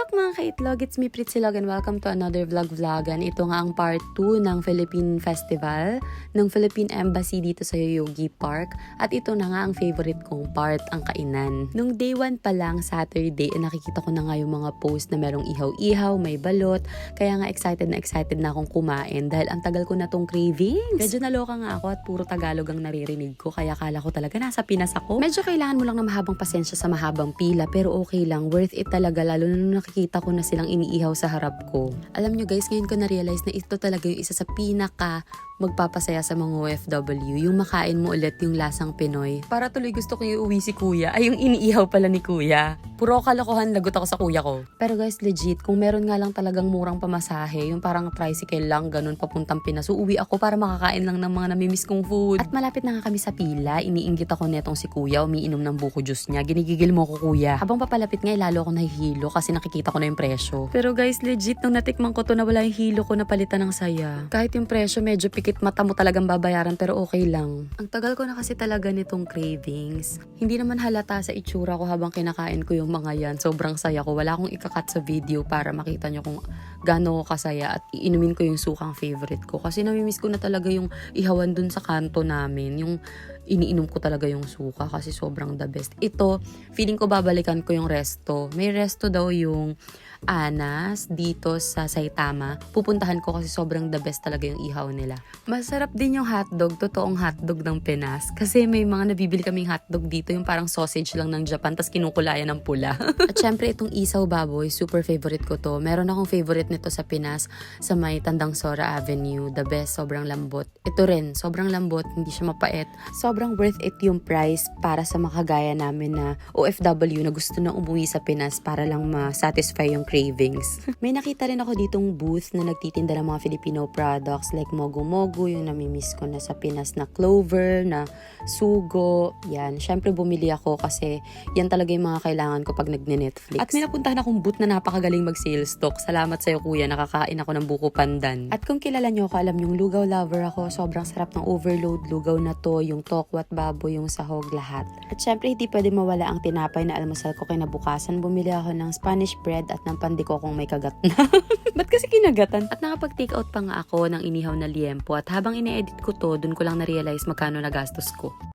Itlog mga kaitlog, it's me Pritsilog and welcome to another vlogan. Ito nga ang part 2 ng Philippine Festival ng Philippine Embassy dito sa Yoyogi Park. At ito na nga ang favorite kong part, ang kainan. Nung day 1 pa lang, Saturday, nakikita ko na nga yung mga post na merong ihaw-ihaw, may balot. Kaya nga excited na akong kumain dahil ang tagal ko na tong cravings. Medyo naloka nga ako at puro Tagalog ang naririnig ko kaya akala ko talaga nasa Pinas ako. Medyo kailangan mo lang ng mahabang pasensya sa mahabang pila pero okay lang, worth it talaga lalo na nung nakikita ko na silang iniihaw sa harap ko. Alam nyo guys, ngayon ko na-realize na ito talaga yung isa sa pinaka magpapasaya sa mga OFW, yung makain mo ulit yung lasang Pinoy. Para tuloy gusto ko iuwi si kuya, ay yung iniihaw pala ni kuya. Puro kalokohan, lagot ako sa kuya ko. Pero guys, legit, kung meron nga lang talagang murang pamasahe, yung parang tricycle lang, ganun papuntang Pinas, uuwi ako para makakain lang ng mga namimiss kong food. At malapit na nga kami sa pila, iniinggit ako netong si kuya, umiinom ng buko juice niya, ginigigil mo ko kuya. Habang papalapit nga, lalo ako nahihilo kasi nakikita ko na yung presyo. Pero guys, legit, nung natikman ko to na wala yung hilo ko na palitan ng saya. Kahit yung presyo, medyo pikit mata mo talagang babayaran pero okay lang. Ang tagal ko na kasi talaga nitong cravings. Hindi naman halata sa itsura ko habang kinakain ko yung mga yan. Sobrang saya ko. Wala akong ikakat sa video para makita nyo kung gaano ko kasaya at iinumin ko yung sukang favorite ko. Kasi namimiss ko na talaga yung ihawan dun sa kanto namin. Yung iniinom ko talaga yung suka kasi sobrang the best. Ito, feeling ko babalikan ko yung resto. May resto daw yung Anas dito sa Saitama. Pupuntahan ko kasi sobrang the best talaga yung ihaw nila. Masarap din yung hotdog, totoong hotdog ng Pinas. Kasi may mga nabibili kaming hotdog dito, yung parang sausage lang ng Japan, tas kinukulayan ng pula. At syempre itong isaw baboy, super favorite ko to. Meron akong favorite nito sa Pinas, sa may Tandang Sora Avenue. The best, sobrang lambot. Ito rin, sobrang lambot, hindi siya mapait. Sobrang worth it yung price para sa makagaya namin na OFW na gusto na umuwi sa Pinas para lang ma-satisfy yung cravings. May nakita rin ako ditong booth na nagtitinda ng mga Filipino products like Mogo Mogo, yung namimiss ko na sa Pinas na clover, na sugo. Yan, syempre bumili ako kasi yan talaga yung mga kailangan ko pag nagne-Netflix. At may napuntahan akong booth na napakagaling mag-sales stock. Salamat sa'yo kuya, nakakain ako ng buko pandan. At kung kilala nyo ako, alam yung lugaw lover ako, sobrang sarap ng overload lugaw na to, yung tokwat baboy, yung sahog, lahat. At syempre hindi pwede mawala ang tinapay na almusal ko kinabukasan. Bumili ako ng Spanish bread at ng pandiko kung may kagat na. Ba't kasi kinagatan? At nakapag-take out pa nga ako ng inihaw na liempo at habang ine-edit ko to, dun ko lang na-realize magkano nagastos ko.